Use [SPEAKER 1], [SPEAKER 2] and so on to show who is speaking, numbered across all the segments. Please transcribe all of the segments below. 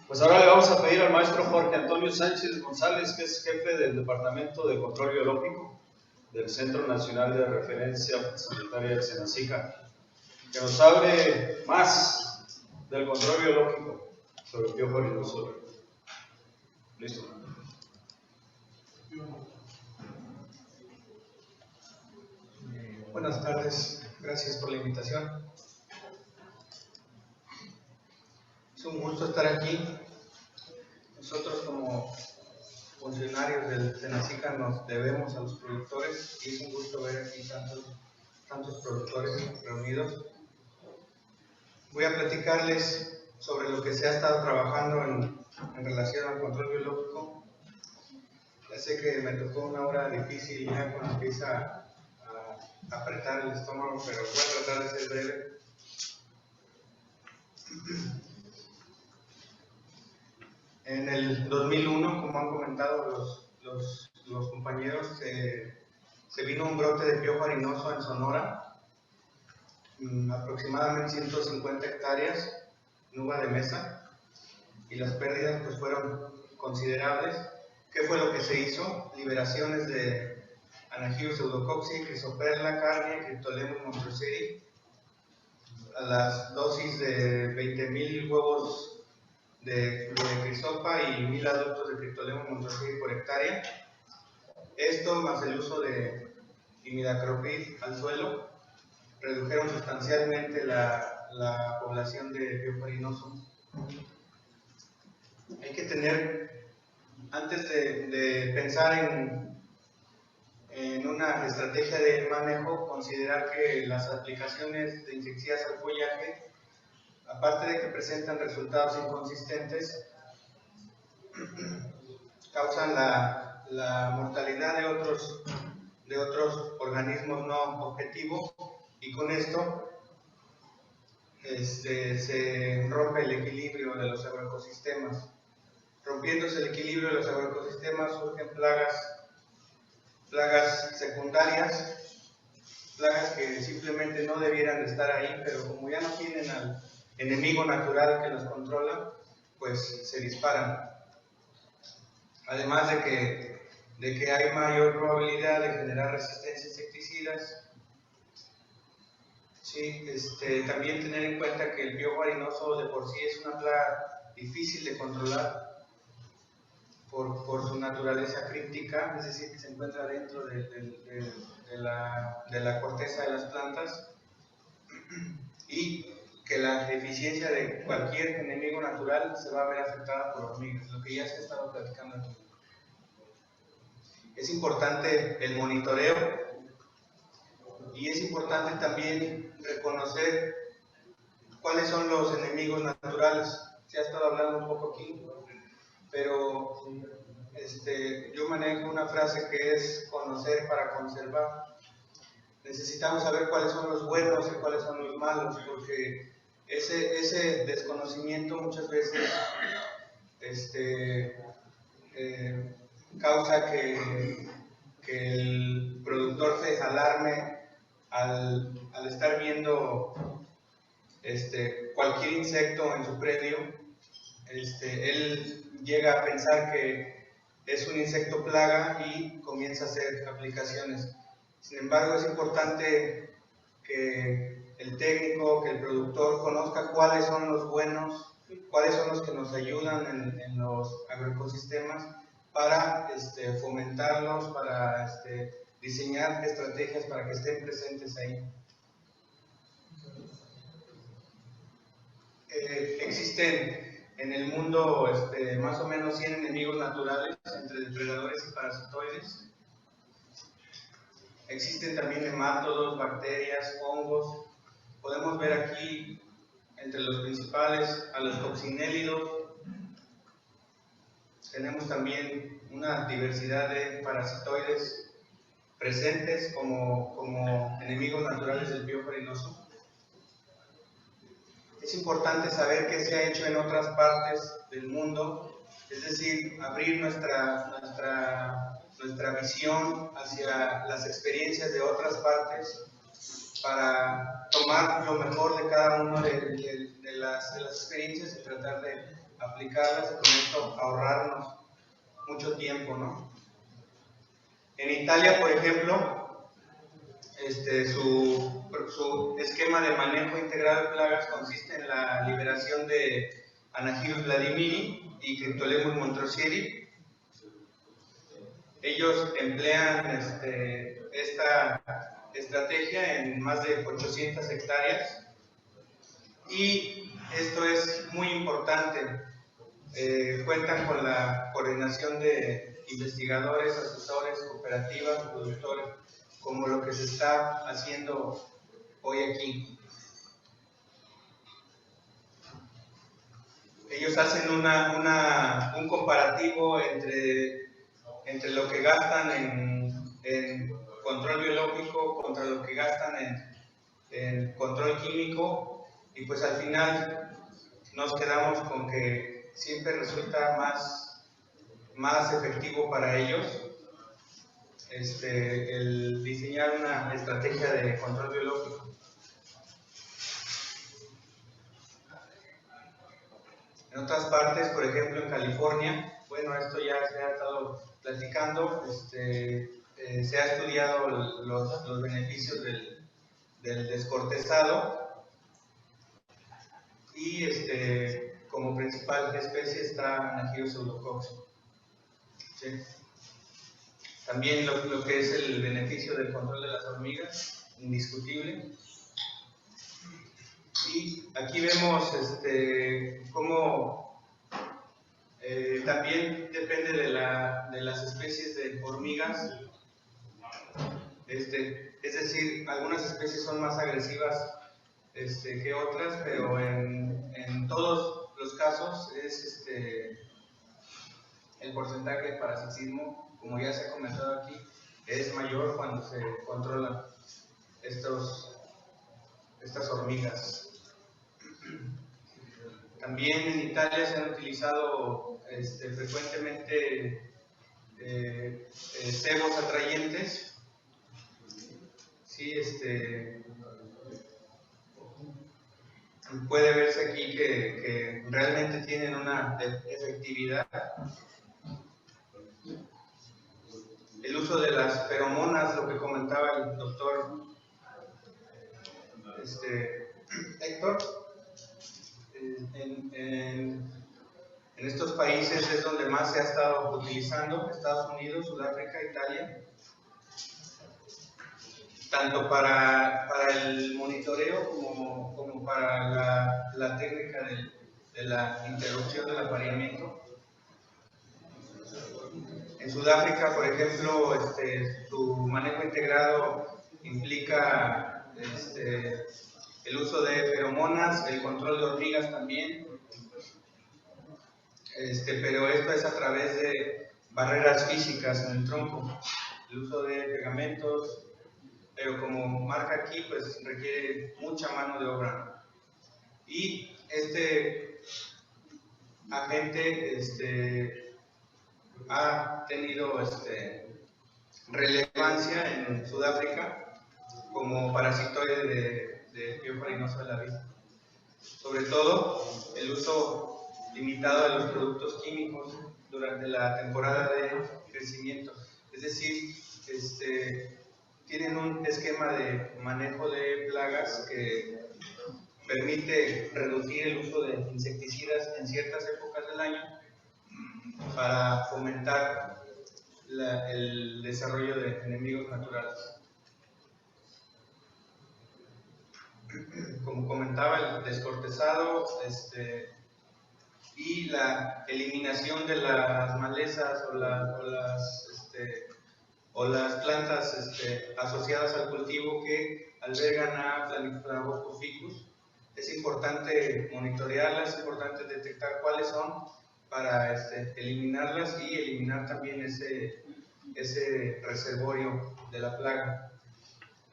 [SPEAKER 1] Pues ahora le vamos a pedir al maestro Jorge Antonio Sánchez González, que es jefe del Departamento de Control Biológico del Centro Nacional de Referencia Sanitaria de Senacica, que nos hable más del control biológico sobre el piojo harinoso. Listo.
[SPEAKER 2] Buenas tardes, gracias por la invitación. Es un gusto estar aquí. Nosotros como funcionarios del Senacica nos debemos a los productores y es un gusto ver aquí tantos productores reunidos. Voy a platicarles sobre lo que se ha estado trabajando en relación al control biológico. Ya sé que me tocó una hora difícil ya cuando empieza a apretar el estómago, pero voy a tratar de ser breve. En el 2001, como han comentado los compañeros, se vino un brote de piojo harinoso en Sonora, aproximadamente 150 hectáreas en uva de mesa, y las pérdidas pues fueron considerables. ¿Qué fue lo que se hizo? Liberaciones de Anagios pseudococcii, Crisoperla, Carnia, Cryptolemus montrosei, a las dosis de 20.000 huevos de crisopa y 1.000 adultos de Cryptolemus montrosei por hectárea. Esto más el uso de imidacloprid al suelo redujeron sustancialmente la población de piojo harinoso. Hay que tener, antes de pensar en una estrategia de manejo, considerar que las aplicaciones de insecticidas al follaje, aparte de que presentan resultados inconsistentes, causan la mortalidad de otros organismos no objetivos, y con esto se rompe el equilibrio de los agroecosistemas. Rompiéndose el equilibrio de los agroecosistemas surgen plagas secundarias, plagas que simplemente no debieran de estar ahí, pero como ya no tienen al enemigo natural que los controla, pues se disparan. Además de que hay mayor probabilidad de generar resistencia a insecticidas. Sí, también tener en cuenta que el piojo harinoso de por sí es una plaga difícil de controlar por su naturaleza críptica, es decir, que se encuentra dentro de la corteza de las plantas, y que la eficiencia de cualquier enemigo natural se va a ver afectada por hormigas, lo que ya se ha estado platicando aquí. Es importante el monitoreo y es importante también reconocer cuáles son los enemigos naturales. Se ha estado hablando un poco aquí, pero yo manejo una frase que es conocer para conservar. Necesitamos saber cuáles son los buenos y cuáles son los malos, porque ese desconocimiento muchas veces causa que el productor se alarme al estar viendo cualquier insecto en su predio. Él llega a pensar que es un insecto plaga y comienza a hacer aplicaciones. Sin embargo, es importante que el técnico, que el productor conozca cuáles son los buenos, cuáles son los que nos ayudan en los agroecosistemas, para fomentarlos, para diseñar estrategias para que estén presentes ahí. Existen en el mundo más o menos 100 enemigos naturales entre depredadores y parasitoides. Existen también nemátodos, bacterias, hongos. Podemos ver aquí entre los principales a los coccinélidos. Tenemos también una diversidad de parasitoides presentes como enemigos naturales del piojo harinoso. Es importante saber qué se ha hecho en otras partes del mundo, es decir, abrir nuestra visión hacia las experiencias de otras partes para tomar lo mejor de cada uno de las experiencias y tratar de aplicarlas y con esto ahorrarnos mucho tiempo, ¿no? En Italia, por ejemplo, su esquema de manejo integral de plagas consiste en la liberación de Anagyrus vladimiri y Cryptolemus montrosieri. Ellos emplean esta estrategia en más de 800 hectáreas y esto es muy importante. Cuentan con la coordinación de investigadores, asesores, cooperativas, productores, como lo que se está haciendo hoy aquí. Ellos hacen un comparativo entre lo que gastan en control biológico contra lo que gastan en control químico, y pues al final nos quedamos con que siempre resulta más efectivo para ellos el diseñar una estrategia de control biológico. En otras partes, por ejemplo en California, bueno, esto ya se ha estado platicando, se ha estudiado los beneficios del descortezado, y como principal especie está Anagyrus pseudococcus. ¿Sí? También lo que es el beneficio del control de las hormigas, indiscutible. Y aquí vemos cómo también depende de las especies de hormigas. Es decir, algunas especies son más agresivas que otras, pero en todos los casos es el porcentaje de parasitismo, como ya se ha comentado aquí, es mayor cuando se controlan estas hormigas. También en Italia se han utilizado frecuentemente cebos atrayentes. Sí, puede verse aquí que realmente tienen una efectividad. El uso de las feromonas, lo que comentaba el doctor Héctor, en estos países es donde más se ha estado utilizando, Estados Unidos, Sudáfrica, Italia, tanto para el monitoreo como para la técnica de la interrupción del apareamiento. En Sudáfrica, por ejemplo, su manejo integrado implica el uso de feromonas, el control de hormigas también, pero esto es a través de barreras físicas en el tronco, el uso de pegamentos, pero como marca aquí, pues requiere mucha mano de obra. Y este agente ha tenido relevancia en Sudáfrica como parasitoide de piojo harinoso de la vid. Sobre todo el uso limitado de los productos químicos durante la temporada de crecimiento. Es decir, tienen un esquema de manejo de plagas que permite reducir el uso de insecticidas en ciertas épocas del año para fomentar el desarrollo de enemigos naturales. Como comentaba, el descortezado y la eliminación de las malezas o las plantas asociadas al cultivo que albergan a Planiflagoscus ficus. Es importante monitorearlas, es importante detectar cuáles son para eliminarlas y eliminar también ese reservorio de la plaga.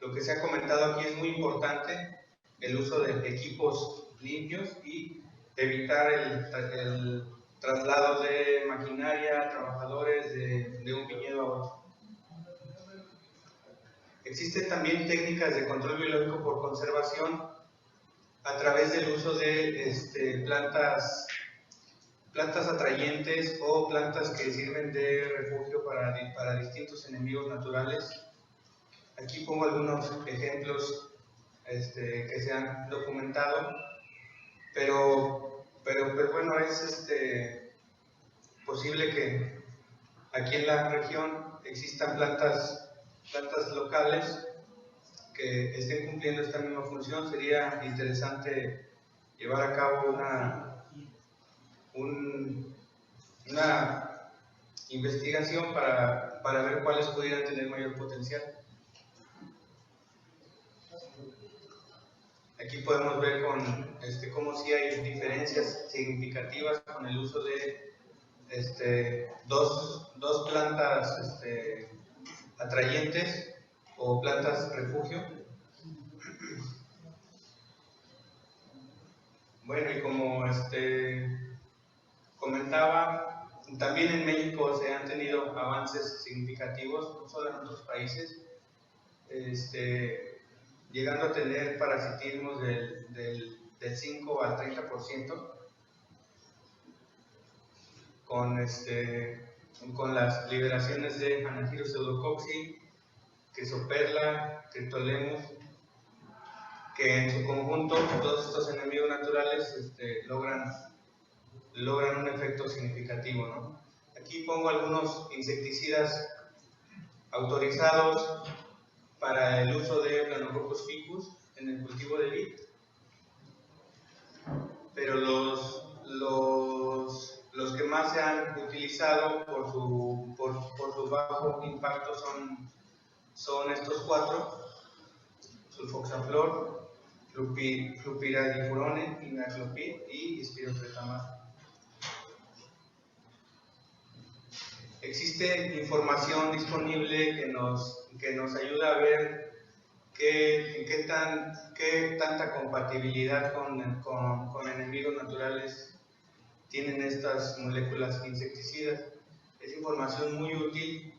[SPEAKER 2] Lo que se ha comentado aquí es muy importante, el uso de equipos limpios y evitar el traslado de maquinaria, trabajadores de un viñedo a otro. Existen también técnicas de control biológico por conservación a través del uso de plantas atrayentes o plantas que sirven de refugio para distintos enemigos naturales. Aquí pongo algunos ejemplos que se han documentado, pero bueno, es posible que aquí en la región existan plantas locales que estén cumpliendo esta misma función. Sería interesante llevar a cabo una investigación para ver cuáles pudieran tener mayor potencial. Aquí podemos ver cómo sí hay diferencias significativas con el uso de dos plantas atrayentes o plantas refugio. Bueno, y como comentaba, también en México se han tenido avances significativos, no solo en otros países, llegando a tener parasitismos del 5 al 30%, con las liberaciones de Anagyrus pseudococci, Chrysoperla, Cryptolemus, que en su conjunto todos estos enemigos naturales logran un efecto significativo, ¿no? Aquí pongo algunos insecticidas autorizados para el uso de Planococcus ficus en el cultivo de vid, pero los que más se han utilizado por su bajo impacto son estos cuatro: sulfoxaflor, flupiradifurone, imidacloprid y spirotetramat. Existe información disponible que nos ayuda a ver qué tanta compatibilidad con enemigos naturales tienen estas moléculas insecticidas. Es información muy útil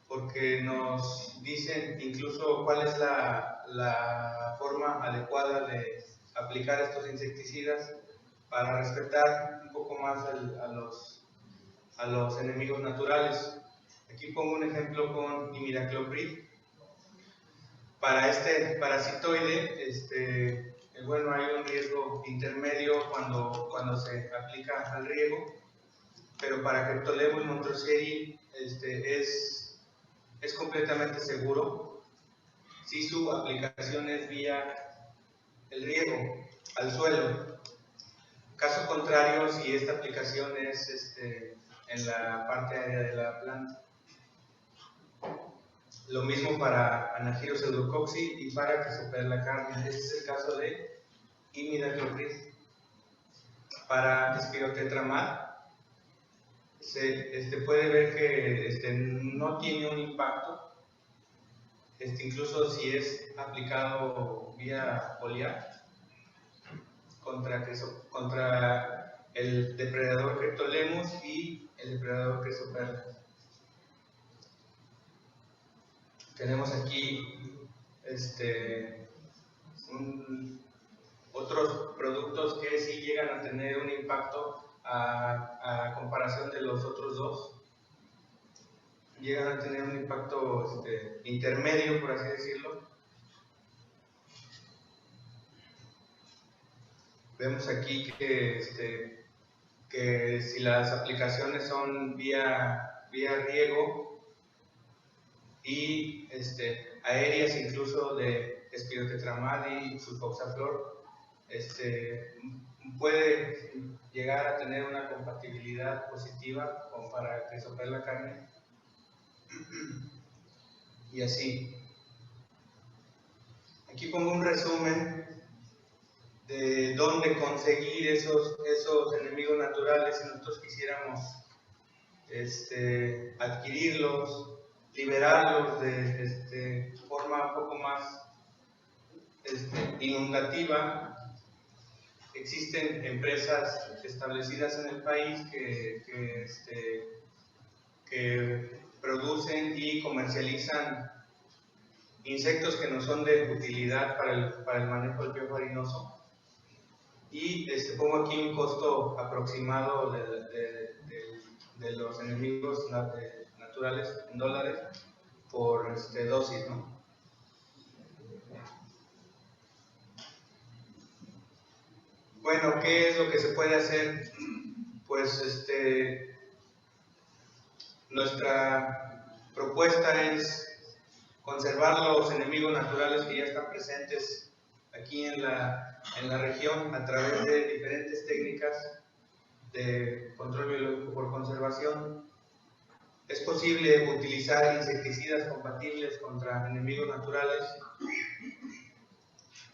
[SPEAKER 2] porque nos dicen incluso cuál es la forma adecuada de aplicar estos insecticidas para respetar un poco más a los enemigos naturales. Aquí pongo un ejemplo con imidacloprid. Para este parasitoide, bueno, hay un riesgo intermedio cuando se aplica al riego, pero para Cryptolemus montroseri es completamente seguro si su aplicación es vía el riego al suelo. Caso contrario, si esta aplicación es en la parte aérea de la planta. Lo mismo para Anagyrus pseudococci y para Chrysoperla carne. Este es el caso de imidacloprid. Para Spirotetramat se puede ver que no tiene un impacto, incluso si es aplicado vía foliar contra el depredador Cryptolemus y el depredador Chrysoperla. Tenemos aquí otros productos que sí llegan a tener un impacto a comparación de los otros dos. Llegan a tener un impacto intermedio, por así decirlo. Vemos aquí que si las aplicaciones son vía riego y aéreas incluso de Spirotetramat y sulfoxaflor, puede llegar a tener una compatibilidad positiva como para Chrysoperla carne y así. Aquí pongo un resumen de dónde conseguir esos enemigos naturales si nosotros quisiéramos adquirirlos, liberarlos de forma un poco más inundativa. Existen empresas establecidas en el país que producen y comercializan insectos que no son de utilidad para el manejo del piojo harinoso. Y pongo aquí un costo aproximado de los enemigos naturales en dólares por dosis, ¿no? Bueno, ¿qué es lo que se puede hacer? Pues nuestra propuesta es conservar los enemigos naturales que ya están presentes aquí en la región a través de diferentes técnicas de control biológico por conservación. Es posible utilizar insecticidas compatibles contra enemigos naturales.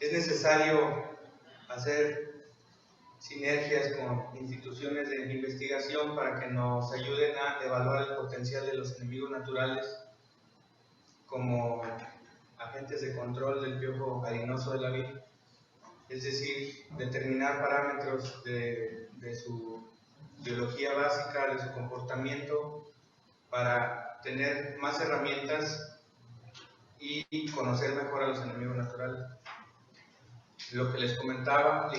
[SPEAKER 2] Es necesario hacer sinergias con instituciones de investigación para que nos ayuden a evaluar el potencial de los enemigos naturales como agentes de control del piojo harinoso de la vid, es decir, determinar parámetros de su biología básica, de su comportamiento, para tener más herramientas y conocer mejor a los enemigos naturales. Lo que les comentaba,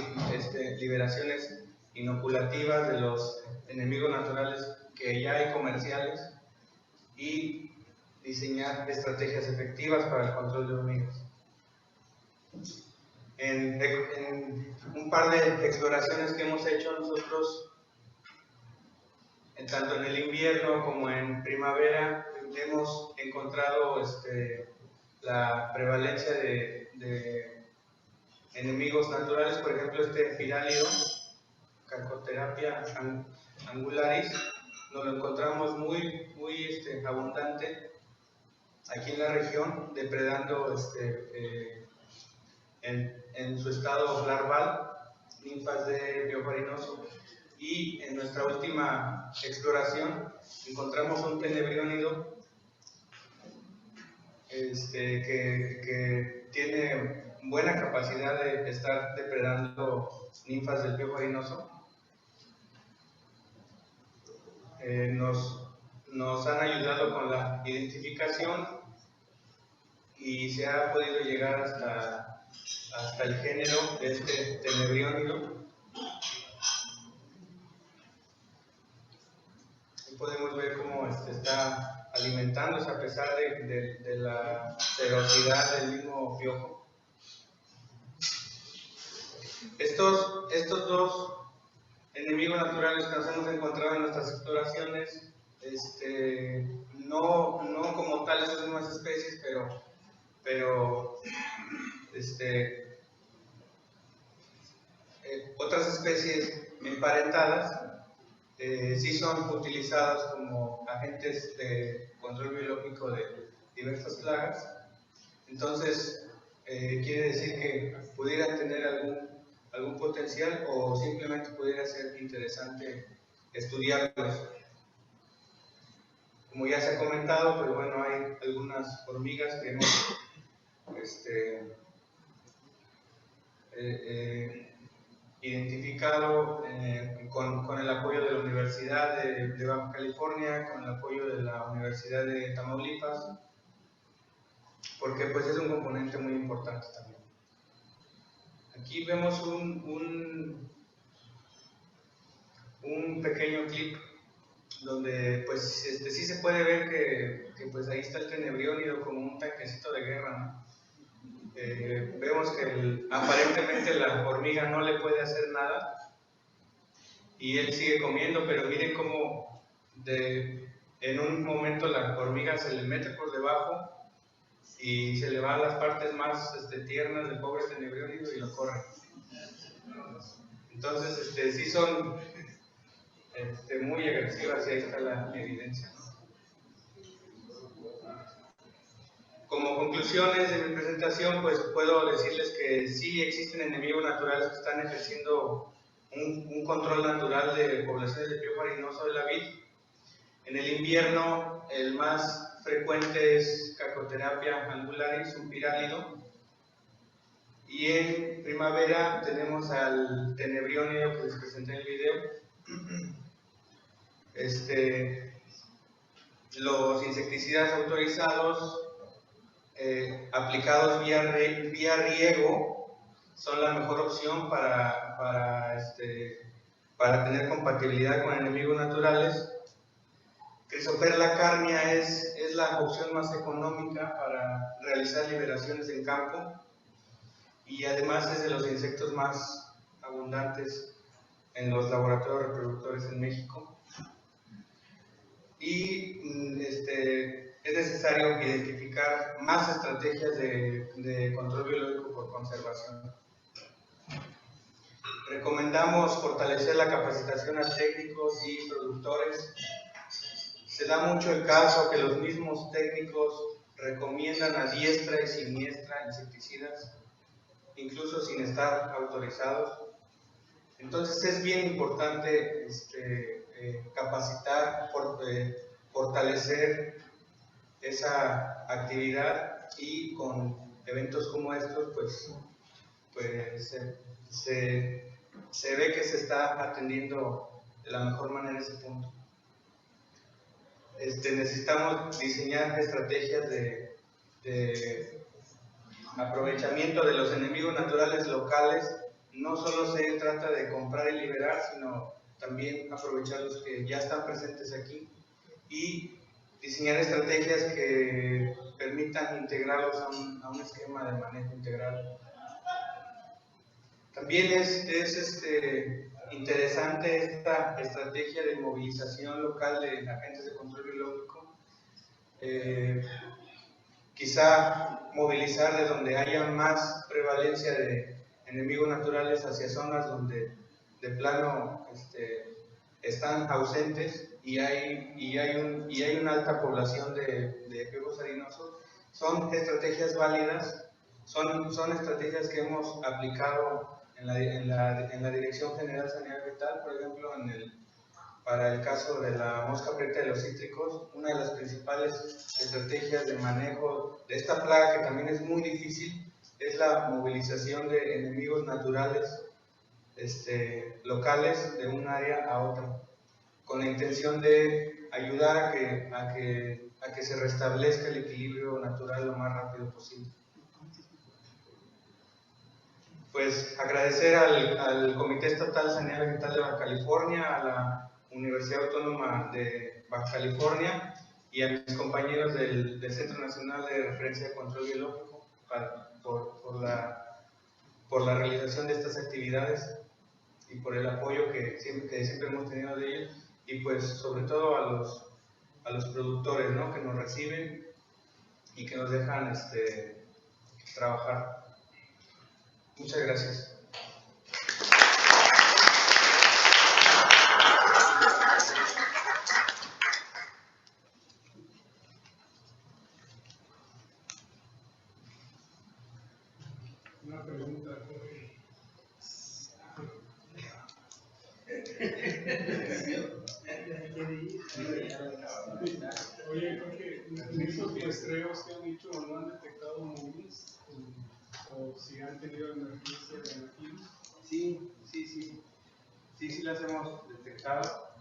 [SPEAKER 2] liberaciones inoculativas de los enemigos naturales que ya hay comerciales y diseñar estrategias efectivas para el control de hormigas. En un par de exploraciones que hemos hecho nosotros, tanto en el invierno como en primavera, hemos encontrado la prevalencia de enemigos naturales, por ejemplo pirálido, Cacoterapia angularis, nos lo encontramos muy abundante aquí en la región, depredando en su estado larval ninfas de piojo harinoso. Y en nuestra última exploración encontramos un tenebriónido que tiene buena capacidad de estar depredando ninfas del piojo harinoso. Nos han ayudado con la identificación y se ha podido llegar hasta el género de este tenebriónido. Y podemos ver cómo está alimentándose a pesar de la ferocidad del mismo piojo. Estos dos enemigos naturales que nos hemos encontrado en nuestras exploraciones, no como tal esas mismas especies, pero otras especies emparentadas sí son utilizadas como agentes de control biológico de diversas plagas. Entonces, quiere decir que pudieran tener algún potencial o simplemente pudiera ser interesante estudiarlos. Como ya se ha comentado, pero bueno, hay algunas hormigas que hemos identificado con el apoyo de la Universidad de Baja California, con el apoyo de la Universidad de Tamaulipas, porque pues es un componente muy importante también. Aquí vemos un pequeño clip donde pues sí se puede ver que pues ahí está el tenebriónido como un tanquecito de guerra, ¿no? Vemos que aparentemente la hormiga no le puede hacer nada y él sigue comiendo, pero miren cómo en un momento la hormiga se le mete por debajo y se le va a las partes más tiernas del pobre tenebriónido y lo corre. Entonces sí son muy agresivas y ahí está la evidencia, ¿no? Como conclusiones de mi presentación, pues puedo decirles que sí existen enemigos naturales que están ejerciendo un control natural de poblaciones de piojo harinoso de la vid. En el invierno, el más frecuente es Cacoterapia angularis, un pirálido. Y en primavera tenemos al tenebriónido que les presenté en el video. Los insecticidas autorizados aplicados vía riego son la mejor opción para tener compatibilidad con enemigos naturales. Chrysoperla carmia es la opción más económica para realizar liberaciones en campo y además es de los insectos más abundantes en los laboratorios reproductores en México. Y es necesario identificar más estrategias de control biológico por conservación. Recomendamos fortalecer la capacitación a técnicos y productores. Se da mucho el caso que los mismos técnicos recomiendan a diestra y siniestra insecticidas, incluso sin estar autorizados. Entonces es bien importante capacitar, fortalecer esa actividad, y con eventos como estos pues se ve que se está atendiendo de la mejor manera ese punto. Necesitamos diseñar estrategias de aprovechamiento de los enemigos naturales locales. No solo se trata de comprar y liberar, sino también aprovechar los que ya están presentes aquí y diseñar estrategias que permitan integrarlos a un esquema de manejo integral. También es interesante esta estrategia de movilización local de agentes de control biológico. Quizá movilizar de donde haya más prevalencia de enemigos naturales hacia zonas donde de plano están ausentes y hay una alta población de efebos harinosos. Son estrategias válidas, son estrategias que hemos aplicado en la Dirección General de Sanidad Vegetal, por ejemplo, para el caso de la mosca prieta de los cítricos. Una de las principales estrategias de manejo de esta plaga, que también es muy difícil, es la movilización de enemigos naturales locales de un área a otra, con la intención de ayudar a que se restablezca el equilibrio natural lo más rápido posible. Pues agradecer al Comité Estatal de Sanidad Vegetal de Baja California, a la Universidad Autónoma de Baja California y a mis compañeros del Centro Nacional de Referencia de Control Biológico por la realización de estas actividades y por el apoyo que siempre hemos tenido de ellos, y pues sobre todo a los productores, ¿no?, que nos reciben y que nos dejan trabajar. Muchas gracias.
[SPEAKER 3] Una pregunta, Jorge. Oye, Jorge, en esos muestreos que han hecho, ¿no han detectado móviles? ¿O si han tenido emergencia de nativos?
[SPEAKER 4] Sí las hemos detectado,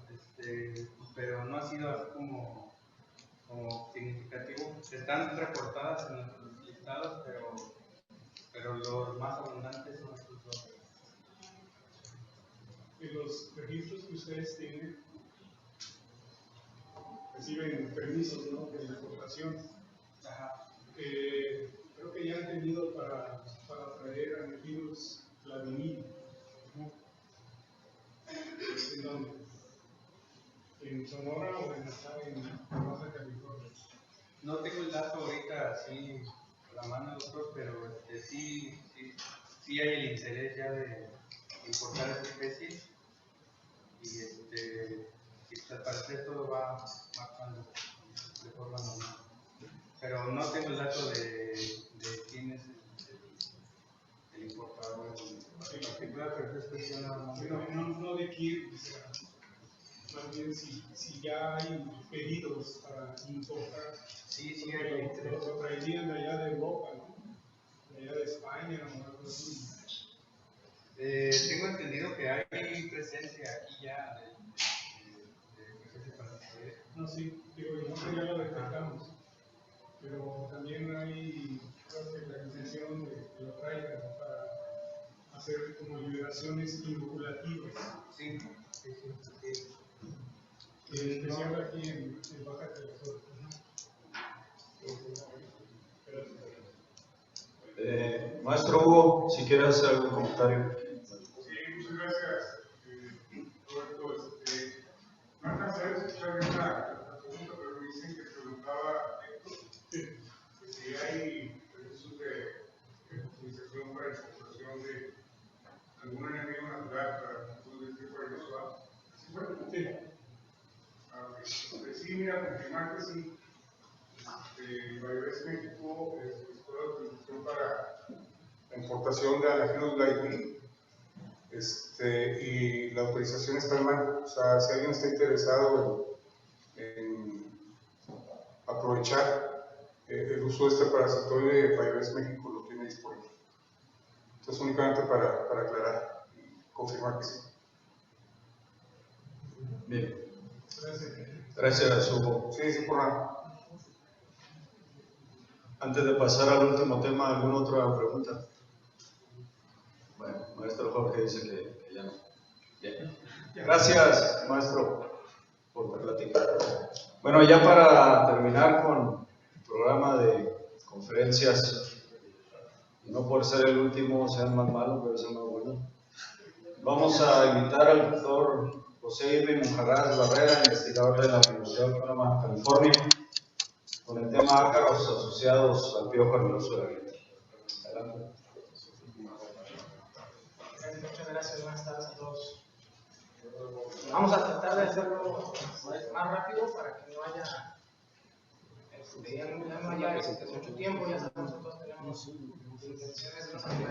[SPEAKER 4] pero no ha sido así como significativo. Están reportadas en nuestros listados, pero los más abundantes son estos dos.
[SPEAKER 3] Y los registros que ustedes tienen reciben permisos, ¿no?, de importación.
[SPEAKER 4] Ajá.
[SPEAKER 3] Creo que ya han tenido para traer angilos Vladimir, ¿no? ¿En dónde? ¿En Sonora o en Baja California?
[SPEAKER 4] No tengo el dato ahorita así a la mano, doctor, pero sí hay el interés ya de importar esa especie, y al parecer todo va marchando de forma normal. Pero no tengo el dato de quién es el importador en particular, pero es cuestión
[SPEAKER 3] no de quién, o sea, más bien si ya hay pedidos para importar.
[SPEAKER 4] Sí hay interés.
[SPEAKER 3] Lo traerían de allá de Europa, ¿no? De allá de España o algo así.
[SPEAKER 4] Tengo entendido que hay presencia aquí ya de presencia para ustedes.
[SPEAKER 3] No, sí, digo, y nosotros ya lo detectamos. pero también hay, creo que la intención de que lo traigan para hacer como liberaciones inoculativas.
[SPEAKER 2] Sí.
[SPEAKER 3] En especial aquí en Baja California.
[SPEAKER 1] Maestro Hugo, si quiere hacer algún comentario.
[SPEAKER 5] Sí, muchas gracias, Roberto. No alcancé a escuchar bien la pregunta, pero me dicen que preguntaba que si hay procesos de utilización para exportación de algún enemigo natural para cultivos de tipo de Venezuela. ¿Sí fue?
[SPEAKER 3] Sí.
[SPEAKER 5] Sí, mira, confirmar que sí. Bioves México solicitó la autorización para la importación de alágenos Light y la autorización está en mano. O sea, si alguien está interesado en aprovechar el uso de este parasitoide, Bioves México lo tiene disponible. Entonces, únicamente para aclarar y confirmar que sí.
[SPEAKER 1] Bien.
[SPEAKER 3] Gracias.
[SPEAKER 1] Gracias, Hugo.
[SPEAKER 5] Sí, sí, por nada.
[SPEAKER 1] Antes de pasar al último tema, ¿alguna otra pregunta? Bueno, maestro Jorge dice que ya no. Bien. Gracias, maestro, por la plática. Bueno, ya para terminar con el programa de conferencias, y no por ser el último sea el más malo, pero es el más bueno, vamos a invitar al doctor José Irving Mujarraz Barrera, investigador de la Universidad Autónoma de California, con el tema ácaros asociados al piojo arenoso de la vida. Adelante.
[SPEAKER 6] Muchas gracias, buenas tardes a todos. Vamos a tratar de hacerlo más rápido para que no haya, mucho tiempo, ya sabemos que todos tenemos intenciones de no salir.